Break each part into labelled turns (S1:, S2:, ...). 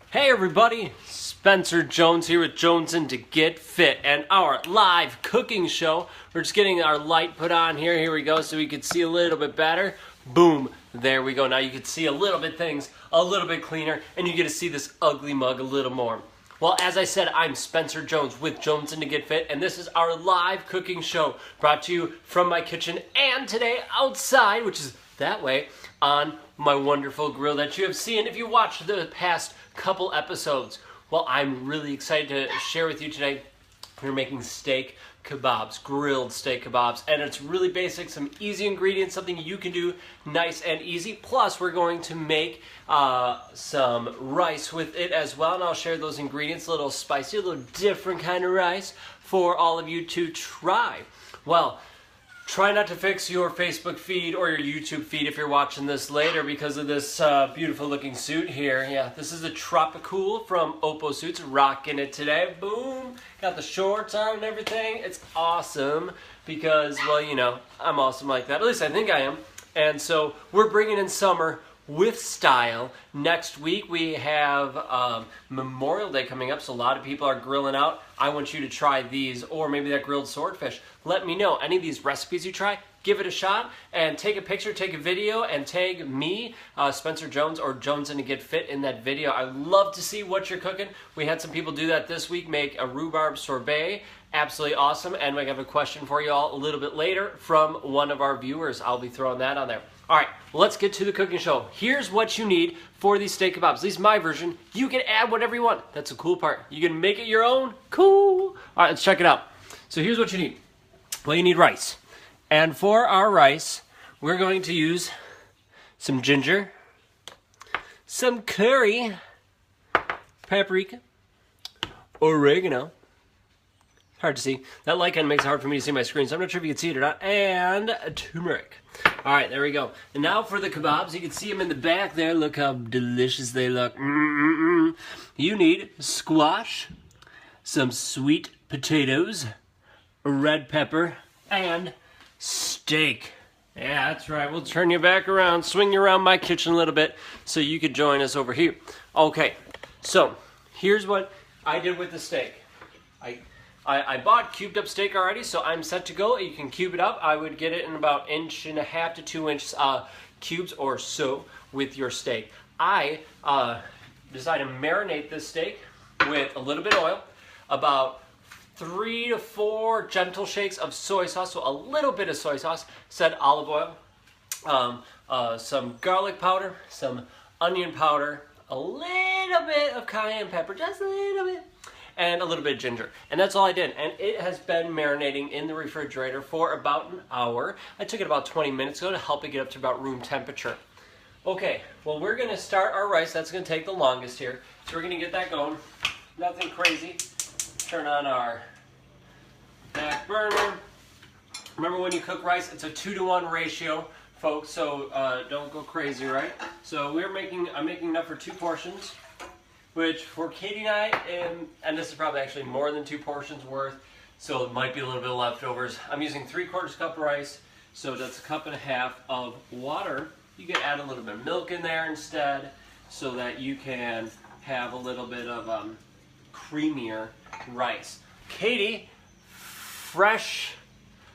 S1: Hey everybody, Spencer Jones here with Jonesin to Get Fit and our live cooking show. We're just getting our light put on here. Here we go, so we can see a little bit better. Boom, there we go. Now you can see a little bit things a little bit cleaner, and you get to see this ugly mug a little more. Well, as I said, I'm Spencer Jones with Jonesin to Get Fit, and this is our live cooking show brought to you from my kitchen and today outside, which is that way, on my wonderful grill that you have seen if you watched the past couple episodes. Well, I'm really excited to share with you today. We're making steak kebabs, grilled steak kebabs, and it's really basic, some easy ingredients, something you can do nice and easy. Plus, we're going to make some rice with it as well, and I'll share those ingredients, a little spicy, a little different kind of rice for all of you to try. Well, try not to fix your Facebook feed or your YouTube feed if you're watching this later because of this beautiful looking suit here. Yeah, this is a Tropicool from Oppo Suits, rocking it today. Boom, got the shorts on and everything. It's awesome because, well, you know, I'm awesome like that. At least I think I am. And so we're bringing in summer with style. Next week we have Memorial Day coming up, so a lot of people are grilling out. I want you to try these, or maybe that grilled swordfish. Let me know any of these recipes you try. Give it a shot and take a picture, take a video, and tag me, Spencer Jones or Jonesin to Get Fit in that video. I love to see what you're cooking. We had some people do that this week, make a rhubarb sorbet. Absolutely awesome. And we have a question for you all a little bit later from one of our viewers. I'll be throwing that on there. All right, well, let's get to the cooking show. Here's what you need for these steak kebabs. At least my version. You can add whatever you want. That's the cool part. You can make it your own. Cool. All right, let's check it out. So here's what you need. Well, you need rice. And for our rice, we're going to use some ginger, some curry, paprika, oregano. Hard to see. That light kind of makes it hard for me to see my screen, so I'm not sure if you can see it or not. And turmeric. All right, there we go. And now for the kebabs, you can see them in the back there. Look how delicious they look. You need squash, some sweet potatoes, red pepper, and steak. Yeah, that's right. We'll turn you back around, swing you around my kitchen a little bit so you could join us over here. Okay, so here's what I did with the steak. I bought cubed up steak already, so I'm set to go. You can cube it up. I would get it in about 1.5 to 2 inch cubes or so with your steak. I decided to marinate this steak with a little bit of oil, about 3 to 4 gentle shakes of soy sauce, so a little bit of soy sauce, said olive oil, some garlic powder, some onion powder, a little bit of cayenne pepper, just a little bit, and a little bit of ginger. And that's all I did. And it has been marinating in the refrigerator for about an hour. I took it about 20 minutes ago to help it get up to about room temperature. Okay, well, we're gonna start our rice. That's gonna take the longest here. So we're gonna get that going. Nothing crazy. Turn on our back burner. Remember, when you cook rice, it's a 2-to-1 ratio, folks, so don't go crazy, right? So I'm making enough for 2 portions. Which for Katie and I, and this is probably actually more than 2 portions worth, so it might be a little bit of leftovers. I'm using 3/4 cup of rice, so that's 1.5 cups of water. You can add a little bit of milk in there instead, so that you can have a little bit of creamier rice. Katie, fresh,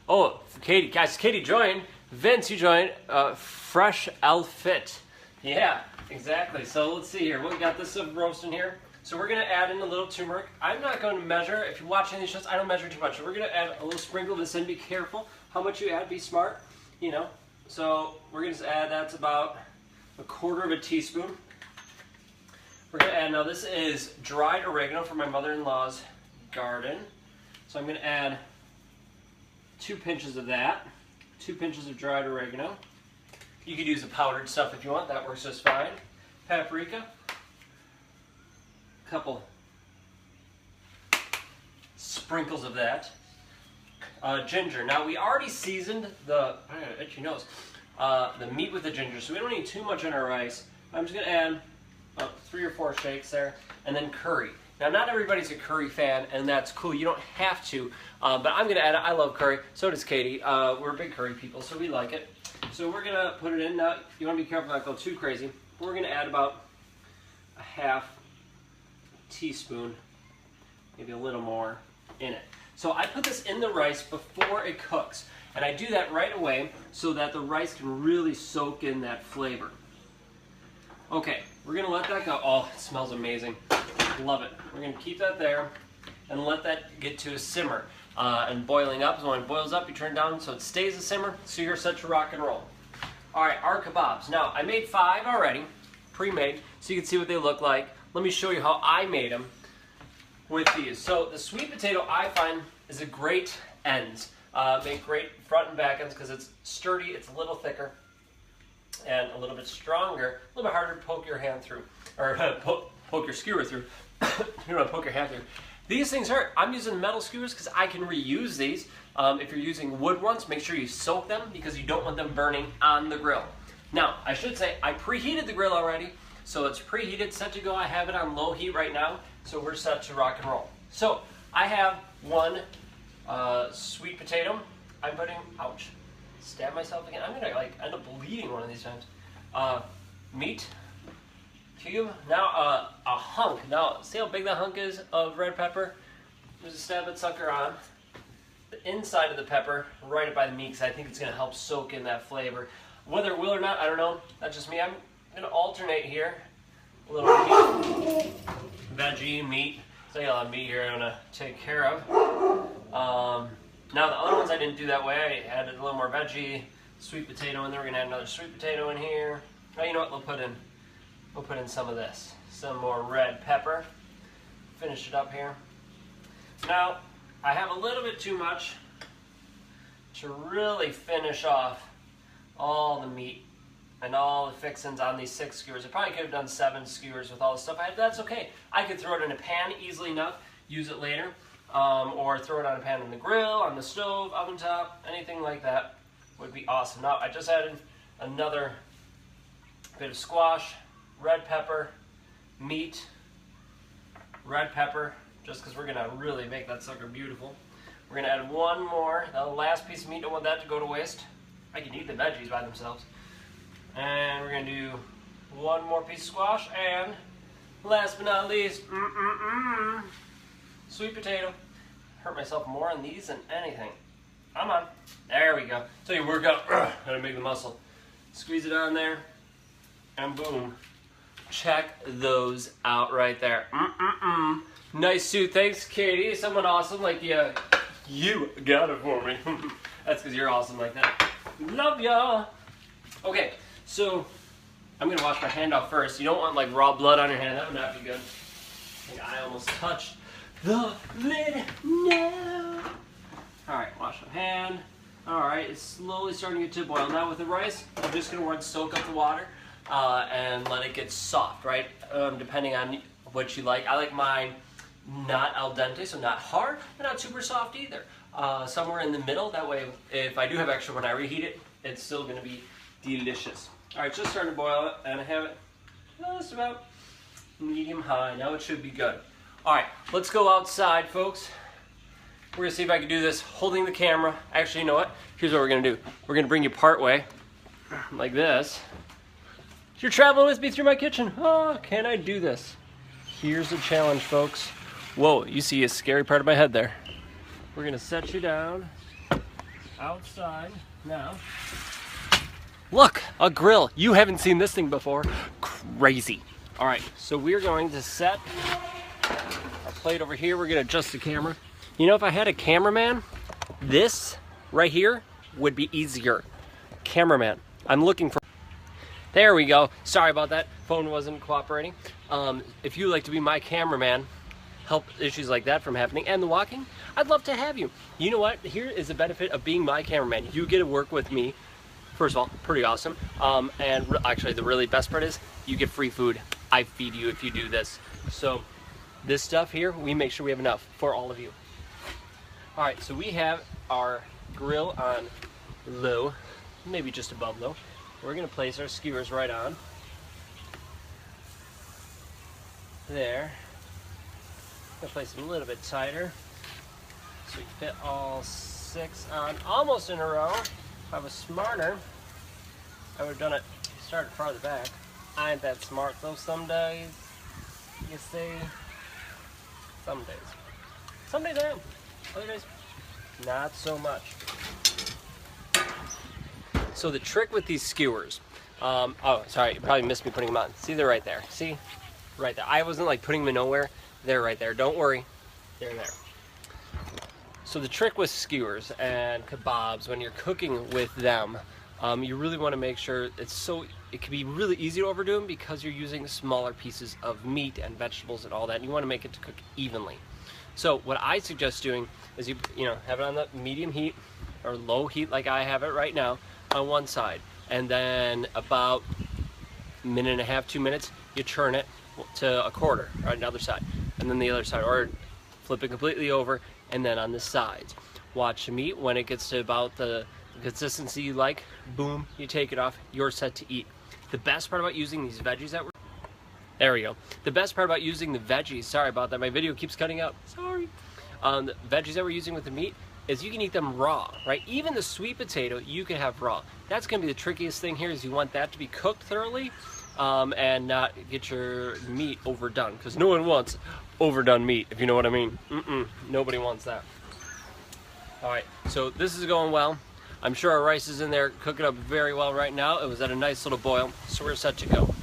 S1: oh, Katie, guys, Katie joined. Vince, you joined, fresh outfit. Yeah. Exactly. So let's see here. We got this roasting here. So we're going to add in a little turmeric. I'm not going to measure. If you're watching these shows, I don't measure too much. So we're going to add a little sprinkle of this in. Be careful how much you add. Be smart, you know. So we're going to add, that's about 1/4 teaspoon. We're going to add, now this is dried oregano from my mother-in-law's garden. So I'm going to add 2 pinches of that. 2 pinches of dried oregano. You could use the powdered stuff if you want. That works just fine. Paprika. A couple sprinkles of that. Ginger. Now, we already seasoned the, I got an itchy nose, the meat with the ginger, so we don't need too much on our rice. I'm just going to add 3 or 4 shakes there, and then curry. Now, not everybody's a curry fan, and that's cool. You don't have to, but I'm going to add it. I love curry. So does Katie. We're big curry people, so we like it. So we're going to put it in. Now, you want to be careful not to go too crazy. We're going to add about a half teaspoon, maybe a little more in it. So I put this in the rice before it cooks, and I do that right away so that the rice can really soak in that flavor. Okay, we're gonna let that go. Oh, it smells amazing. Love it. We're gonna keep that there and let that get to a simmer and boiling up. So when it boils up, you turn it down so it stays a simmer, so you're set to rock and roll. All right, our kebabs. Now, I made 5 already, pre-made, so you can see what they look like. Let me show you how I made them with these. So the sweet potato, I find, is a great ends. Make great front and back ends because it's sturdy, it's a little thicker, and a little bit stronger, a little bit harder to poke your hand through, or poke your skewer through. You don't want to poke your hand through. These things hurt. I'm using metal skewers because I can reuse these. If you're using wood ones, make sure you soak them because you don't want them burning on the grill. Now, I should say, I preheated the grill already, so it's preheated, set to go. I have it on low heat right now, so we're set to rock and roll. So, I have one sweet potato. I'm putting, ouch, stab myself again. I'm gonna like end up bleeding one of these times. Meat cube. Now a hunk. Now see how big that hunk is of red pepper? Just stab that sucker on the inside of the pepper, right up by the meat, because I think it's gonna help soak in that flavor. Whether it will or not, I don't know. That's just me. I'm gonna alternate here. A little meat, veggie, meat. So I got a lot of meat here I'm gonna take care of. Now the other ones I didn't do that way. I added a little more veggie, sweet potato in there. We're gonna add another sweet potato in here. Oh, you know what? We'll put in some of this, some more red pepper. Finish it up here. Now I have a little bit too much to really finish off all the meat and all the fixings on these 6 skewers. I probably could have done 7 skewers with all the stuff I had. That's okay. I could throw it in a pan easily enough, use it later. Or throw it on a pan in the grill, on the stove, oven top, anything like that would be awesome. Now I just added another bit of squash, red pepper, meat, red pepper, just because we're gonna really make that sucker beautiful. We're gonna add one more, the last piece of meat, don't want that to go to waste. I can eat the veggies by themselves. And we're gonna do one more piece of squash, and last but not least, sweet potato. Hurt myself more on these than anything. Come on. There we go. So you work out. Gotta make the muscle. Squeeze it on there. And boom. Check those out right there. Nice suit. Thanks, Katie. Someone awesome like you. You got it for me. That's because you're awesome like that. Love y'all. Okay, so I'm going to wash my hand off first. You don't want like raw blood on your hand. That would not be good. I think I almost touched the lid. No. Alright, wash my hand. Alright, it's slowly starting to get to boil. Now with the rice, I'm just going to soak up the water and let it get soft, right? Depending on what you like. I like mine not al dente, so not hard, but not super soft either. Somewhere in the middle, that way if I do have extra when I reheat it, it's still going to be delicious. Alright, just starting to boil it, and I have it just about medium-high. Now it should be good. Alright, let's go outside, folks. We're going to see if I can do this holding the camera. Actually, you know what? Here's what we're going to do. We're going to bring you part way, like this. You're traveling with me through my kitchen. Oh, can I do this? Here's the challenge, folks. Whoa, you see a scary part of my head there. We're going to set you down outside now. Look, a grill. You haven't seen this thing before. Crazy. All right, so we're going to set our plate over here. We're going to adjust the camera. You know, if I had a cameraman, this right here would be easier. Cameraman. I'm looking for... There we go. Sorry about that. Phone wasn't cooperating. If you'd like to be my cameraman, help issues like that from happening, and the walking, I'd love to have you. You know what? Here is the benefit of being my cameraman. You get to work with me. First of all, pretty awesome. And actually, the really best part is you get free food. I feed you if you do this. So this stuff here, we make sure we have enough for all of you. All right, so we have our grill on low, maybe just above low. We're going to place our skewers right on. There. I'm going to place them a little bit tighter so we fit all 6 on almost in a row. If I was smarter, I would have done it, started farther back. I ain't that smart though some days, you see. Some days. Some days I am. Other days, not so much. So the trick with these skewers, oh, sorry, you probably missed me putting them on. See, they're right there. See? Right there. I wasn't like putting them in nowhere. They're right there. Don't worry. They're there. So the trick with skewers and kebabs, when you're cooking with them, you really want to make sure it can be really easy to overdo them because you're using smaller pieces of meat and vegetables and all that, and you want to make it to cook evenly. So what I suggest doing is you have it on the medium heat or low heat like I have it right now on one side, and then about a minute and a half, 2 minutes, you turn it to a quarter on the other side, and then the other side, or flip it completely over, and then on the sides. Watch the meat. When it gets to about the consistency you like, boom, you take it off, you're set to eat. The best part about using these veggies there we go. The best part about using the veggies, sorry about that, my video keeps cutting out, sorry. The veggies that we're using with the meat is you can eat them raw, right? Even the sweet potato you can have raw. That's gonna be the trickiest thing here, is you want that to be cooked thoroughly and not get your meat overdone, because no one wants overdone meat, if you know what I mean. Nobody wants that. All right, so this is going well. I'm sure our rice is in there cooking up very well right now. It was at a nice little boil, so we're set to go.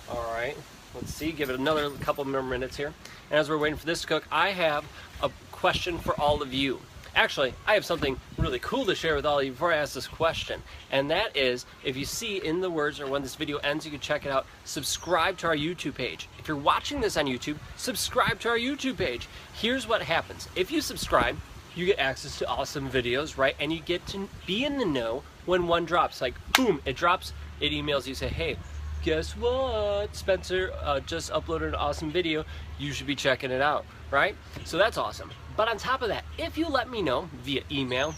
S1: All right, let's see, give it another couple more minutes here. And as we're waiting for this to cook, I have a question for all of you. Actually, I have something really cool to share with all of you before I ask this question. And that is, if you see in the words or when this video ends, you can check it out, subscribe to our YouTube page. If you're watching this on YouTube, subscribe to our YouTube page. Here's what happens. If you subscribe, you get access to awesome videos, right? And you get to be in the know when one drops. Like, boom, it drops, it emails you, say, hey, guess what? Spencer just uploaded an awesome video. You should be checking it out, right? So that's awesome. But on top of that, if you let me know via email,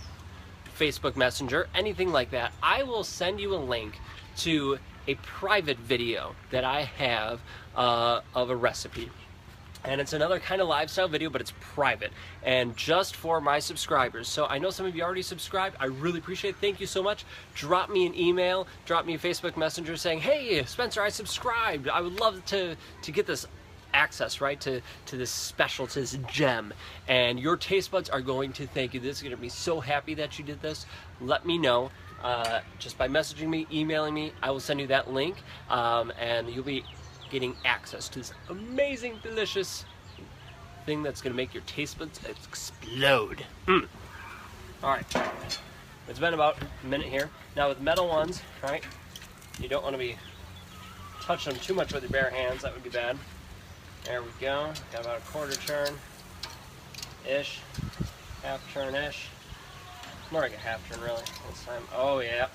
S1: Facebook Messenger, anything like that, I will send you a link to a private video that I have of a recipe. And it's another kind of lifestyle video, but it's private and just for my subscribers. So I know some of you already subscribed. I really appreciate it. Thank you so much. Drop me an email, drop me a Facebook Messenger saying, hey, Spencer, I subscribed. I would love to get this access, right, to this special, to this gem. And your taste buds are going to thank you. This is going to be so happy that you did this. Let me know just by messaging me, emailing me. I will send you that link, and you'll be getting access to this amazing, delicious thing that's going to make your taste buds explode. All right, it's been about a minute here. Now with metal ones, right, you don't want to be touching them too much with your bare hands. That would be bad. There we go. Got about a quarter turn-ish, half turn-ish. More like a half turn, really, this time. Oh, yeah.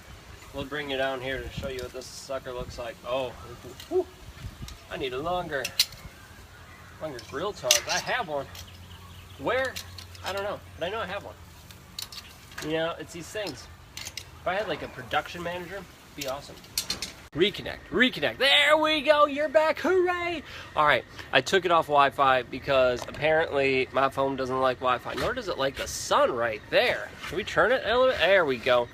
S1: We'll bring you down here to show you what this sucker looks like. Oh, whew. I need a longer grill tongs. I have one. Where? I don't know, but I know I have one. You know, it's these things. If I had like a production manager, it'd be awesome. Reconnect. There we go, you're back, hooray! All right, I took it off Wi-Fi because apparently my phone doesn't like Wi-Fi, nor does it like the sun right there. Can we turn it a little bit? There we go.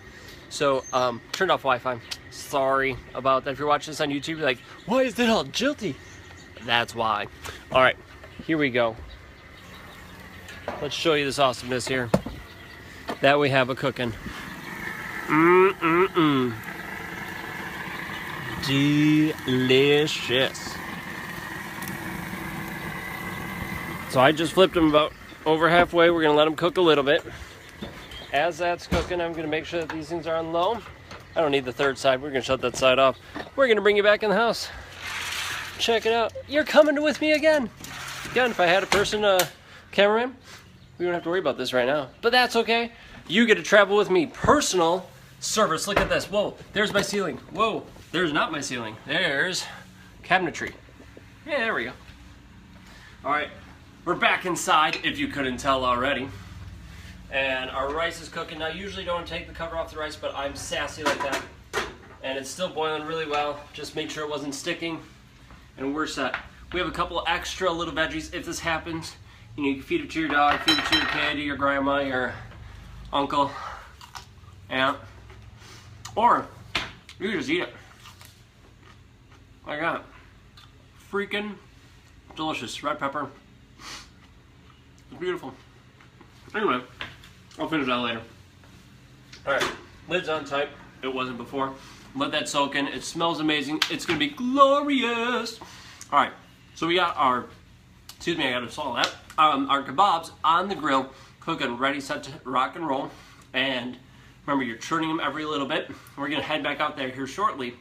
S1: So, turned off Wi-Fi. Sorry about that. If you're watching this on YouTube, you're like, why is it all jilty? That's why. All right, here we go. Let's show you this awesomeness here that we have a cooking. Delicious. So I just flipped them about over halfway. We're gonna let them cook a little bit. As that's cooking, I'm gonna make sure that these things are on low. I don't need the third side. We're gonna shut that side off. We're gonna bring you back in the house. Check it out. You're coming with me again. Again, if I had a person, cameraman, we don't have to worry about this right now. But that's okay. You get to travel with me. Personal service. Look at this. Whoa, there's my ceiling. Whoa, there's not my ceiling. There's cabinetry. Yeah, there we go. All right, we're back inside, if you couldn't tell already. And our rice is cooking. Now, usually don't take the cover off the rice, but I'm sassy like that. And it's still boiling really well. Just made sure it wasn't sticking. And we're set. We have a couple extra little veggies. If this happens, you know, you can feed it to your dog, feed it to your kid, to your grandma, your uncle, aunt. Or you can just eat it. Like that. Freaking delicious. Red pepper. Beautiful. Anyway, I'll finish that later. Alright, lid's on tight. It wasn't before. Let that soak in. It smells amazing. It's going to be glorious. Alright, so we got our, excuse me, I got to swallow that. Our kebabs on the grill, cooking, ready, set to rock and roll. And remember, you're churning them every little bit. We're going to head back out there here shortly.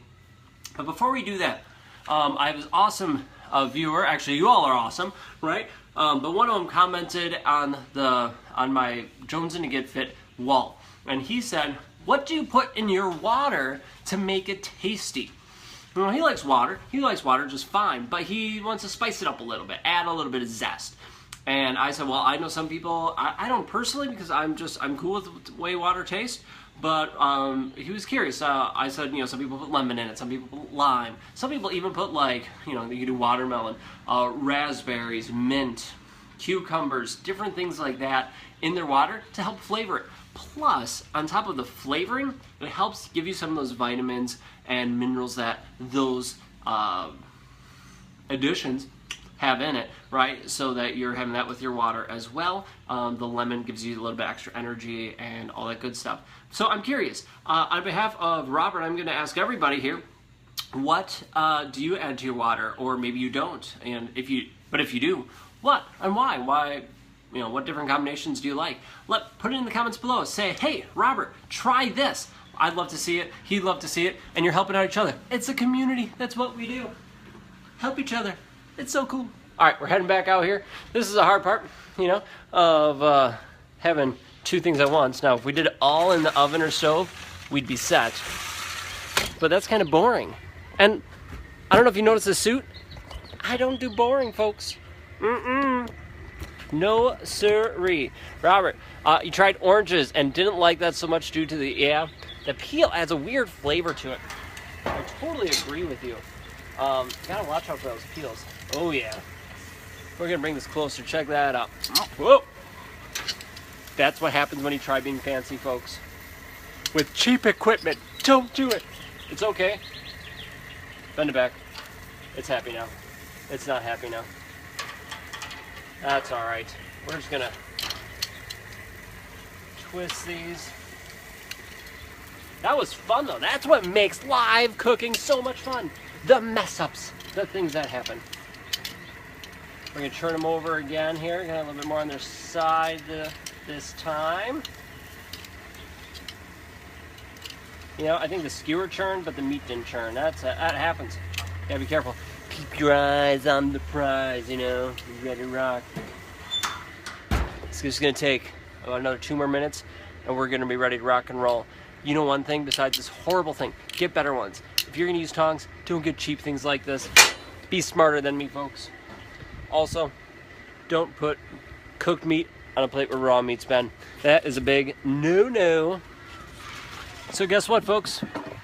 S1: But before we do that, I have this awesome viewer. Actually, you all are awesome, right? But one of them commented on my Jonesing to Get Fit wall. And he said, what do you put in your water to make it tasty? Well, he likes water. He likes water just fine, but he wants to spice it up a little bit, add a little bit of zest. And I said, well, I know some people, I don't personally, because I'm cool with the way water tastes, but he was curious. I said, you know, some people put lemon in it, some people put lime, some people even put, like, you know, you can do watermelon, raspberries, mint, cucumbers, different things like that in their water to help flavor it. Plus, on top of the flavoring, it helps give you some of those vitamins and minerals that those additions have in it, right? So that you're having that with your water as well. The lemon gives you a little bit extra energy and all that good stuff. So I'm curious, on behalf of Robert, I'm going to ask everybody here, what do you add to your water, or maybe you don't? And if you do, what and why? Why? You know, what different combinations do you like? Put it in the comments below. Say, hey, Robert, try this. I'd love to see it. He'd love to see it. And you're helping out each other. It's a community. That's what we do. Help each other. It's so cool. All right, we're heading back out here. This is the hard part, you know, of having two things at once. Now, if we did it all in the oven or stove, we'd be set. But that's kind of boring. And I don't know if you noticed the suit. I don't do boring, folks. No siree. Robert, you tried oranges and didn't like that so much due to the peel adds a weird flavor to it. I totally agree with you. Gotta watch out for those peels. Oh yeah. We're gonna bring this closer. Check that out. Whoa. That's what happens when you try being fancy, folks. With cheap equipment. Don't do it. It's okay. Bend it back. It's happy now. It's not happy now. That's all right. We're just gonna twist these. That was fun though. That's what makes live cooking so much fun. The mess ups, the things that happen. We're gonna turn them over again here. Gonna have a little bit more on their side this time. You know, I think the skewer churned, but the meat didn't churn. That happens. Gotta be careful. Keep your eyes on the prize, you know. You ready to rock. It's just gonna take about another 2 more minutes, and we're gonna be ready to rock and roll. You know one thing besides this horrible thing, get better ones. If you're gonna use tongs, don't get cheap things like this. Be smarter than me, folks. Also, don't put cooked meat on a plate where raw meat's been. That is a big no-no. So guess what, folks?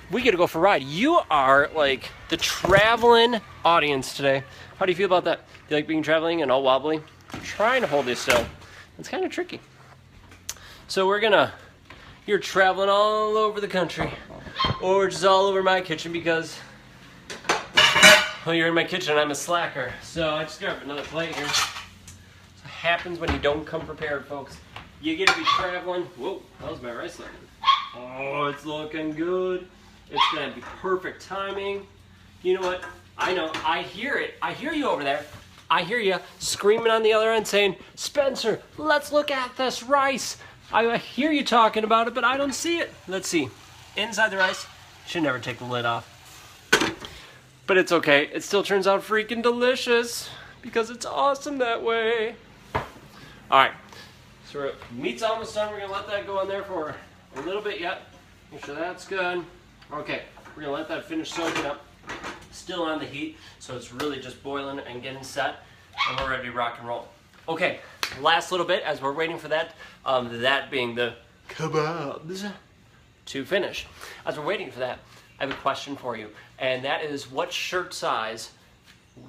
S1: We get to go for a ride. You are like the traveling audience today. How do you feel about that? Do you like being traveling and all wobbly? I'm trying to hold you still. It's kind of tricky. So you're traveling all over the country, or just all over my kitchen because, well, you're in my kitchen and I'm a slacker. So I just grabbed another plate here. It happens when you don't come prepared, folks. You get to be traveling. Whoa, how's my rice looking? Oh, it's looking good. It's gonna be perfect timing. You know what? I know, I hear it. I hear you over there. I hear you screaming on the other end saying, Spencer, let's look at this rice. I hear you talking about it, but I don't see it. Let's see. Inside the rice, should never take the lid off. But it's okay. It still turns out freaking delicious because it's awesome that way. All right. So meat's almost done. We're gonna let that go in there for a little bit yet. Make sure that's good. Okay, we're gonna let that finish soaking up. Still on the heat, so it's really just boiling and getting set, and we're ready to rock and roll. Okay, last little bit as we're waiting for that, that being the Kabobs to finish. As we're waiting for that, I have a question for you, and that is, what shirt size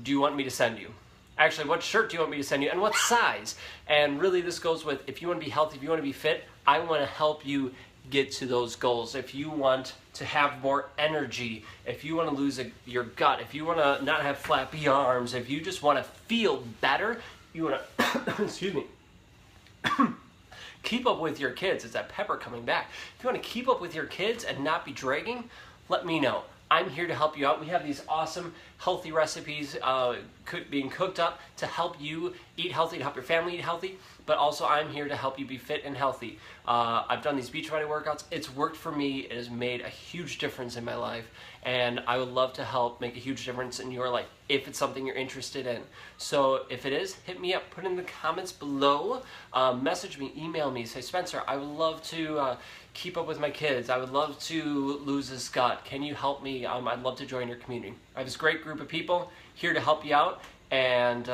S1: do you want me to send you? Actually, what shirt do you want me to send you, and what size? And really this goes with, if you want to be healthy, if you want to be fit, I want to help you get to those goals. If you want to have more energy, if you want to lose your gut, if you want to not have flappy arms, if you just want to feel better, you want to, excuse me, Keep up with your kids. Is that pepper coming back? If you want to keep up with your kids and not be dragging, let me know. I'm here to help you out. We have these awesome healthy recipes being cooked up to help you eat healthy, to help your family eat healthy, but also I'm here to help you be fit and healthy. I've done these Beachbody workouts. It's worked for me. It has made a huge difference in my life, and I would love to help make a huge difference in your life if it's something you're interested in. So if it is, hit me up, put it in the comments below, message me, email me, say, Spencer, I would love to keep up with my kids. I would love to lose this gut. Can you help me? I'd love to join your community. I have this great group of people here to help you out, and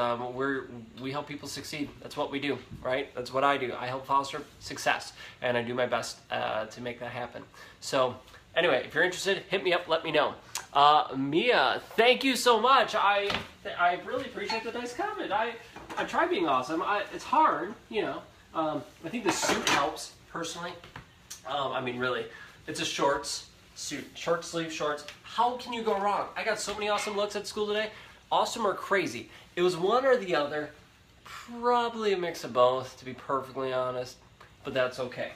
S1: we help people succeed. That's what we do, right? That's what I do. I help foster success, and I do my best to make that happen. So anyway, if you're interested, hit me up, let me know. Mia, thank you so much. I really appreciate the nice comment. I try being awesome. It's hard, you know. I think the suit helps, personally. I mean, really, it's a shorts suit, short sleeve shorts. How can you go wrong? I got so many awesome looks at school today. Awesome or crazy. It was one or the other. Probably a mix of both, to be perfectly honest, but that's okay.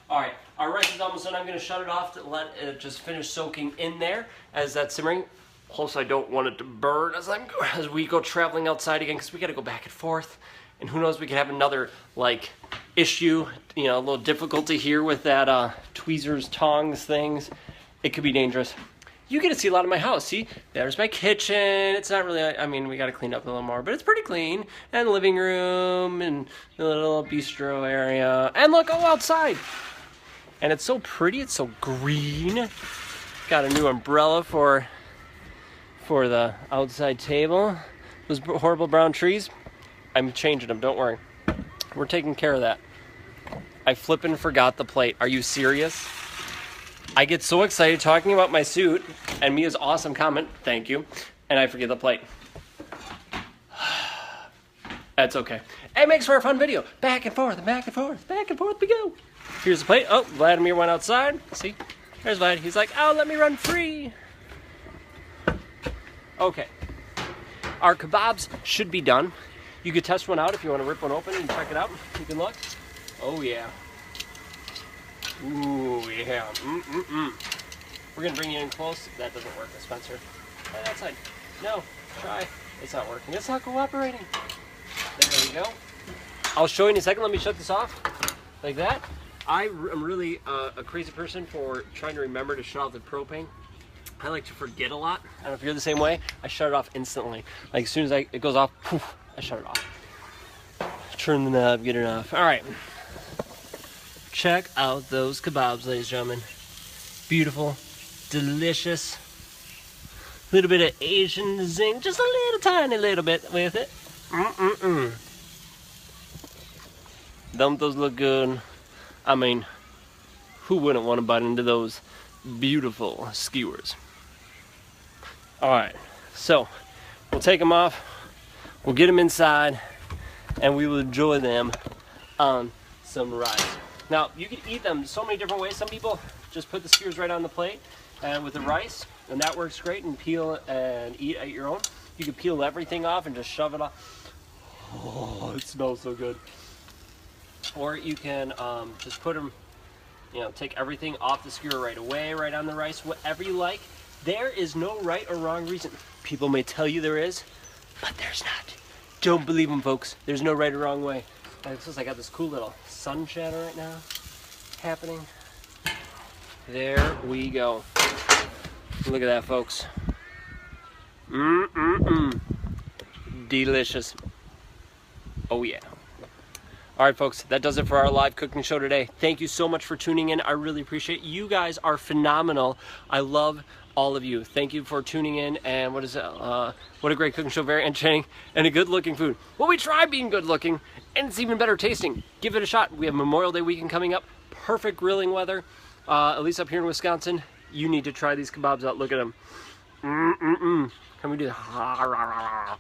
S1: All right, our rice is almost done. I'm going to shut it off to let it just finish soaking in there as that's simmering. Plus, I don't want it to burn as we go traveling outside again, because we got to go back and forth. And who knows, we could have another, like, issue, you know, a little difficulty here with that tweezers, tongs, things. It could be dangerous. You get to see a lot of my house. See, there's my kitchen. It's not really, I mean, we got to clean up a little more, but it's pretty clean. And living room and the little bistro area. And look, oh, outside. And it's so pretty. It's so green. Got a new umbrella for the outside table. Those horrible brown trees, I'm changing them, don't worry. We're taking care of that. I flippin' forgot the plate. Are you serious? I get so excited talking about my suit and Mia's awesome comment, thank you, and I forget the plate. That's okay. It makes for a fun video. Back and forth, back and forth, back and forth we go. Here's the plate. Oh, Vladimir went outside. See? There's Vlad. He's like, oh, let me run free. Okay. Our kebabs should be done. You could test one out if you want to rip one open and check it out. You can look. Oh, yeah. Ooh, yeah. We're going to bring you in close. That doesn't work, Spencer. Right outside. No, try. It's not working. It's not cooperating. There we go. I'll show you in a second. Let me shut this off. Like that. I am really a crazy person for trying to remember to shut off the propane. I like to forget a lot. I don't know if you're the same way. I shut it off instantly. Like as soon as it goes off, poof, I shut it off. Turn the knob, get it off. All right. Check out those kebabs, ladies and gentlemen. Beautiful, delicious. A little bit of Asian zing, just a little tiny little bit with it. Don't those look good? I mean, who wouldn't want to bite into those beautiful skewers? All right, so we'll take them off, we'll get them inside, and we will enjoy them on some rice. Now, you can eat them so many different ways. Some people just put the skewers right on the plate with the rice, and that works great, and peel and eat at your own. You can peel everything off and just shove it off. Oh, it smells so good. Or you can just put them, you know, take everything off the skewer right away, right on the rice, whatever you like. There is no right or wrong reason. People may tell you there is, but there's not. Don't believe them, folks. There's no right or wrong way. I got this cool little sun shadow right now happening. There we go. Look at that, folks. Delicious. Oh yeah. All right, folks, that does it for our live cooking show today. Thank you so much for tuning in. I really appreciate it. You guys are phenomenal. I love all of you. Thank you for tuning in. And what is it? What a great cooking show. Very entertaining and a good-looking food. Well, we try being good-looking, and it's even better tasting. Give it a shot. We have Memorial Day weekend coming up. Perfect grilling weather, at least up here in Wisconsin. You need to try these kebabs out. Look at them. Can we do that?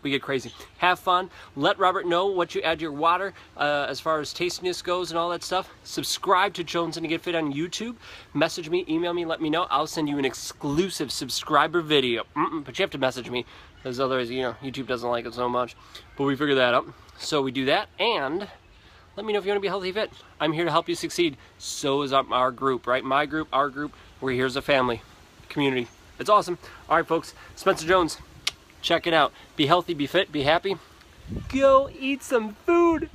S1: We get crazy. Have fun. Let Robert know what you add to your water as far as tastiness goes and all that stuff. Subscribe to Jones and to Get Fit on YouTube. Message me, email me, let me know. I'll send you an exclusive subscriber video. But you have to message me because otherwise, you know, YouTube doesn't like it so much. But we figured that out. So we do that. And let me know if you want to be healthy fit. I'm here to help you succeed. So is our group, right? My group, our group. We're here as a family, community. It's awesome. All right, folks. Spencer Jones, check it out. Be healthy, be fit, be happy. Go eat some food.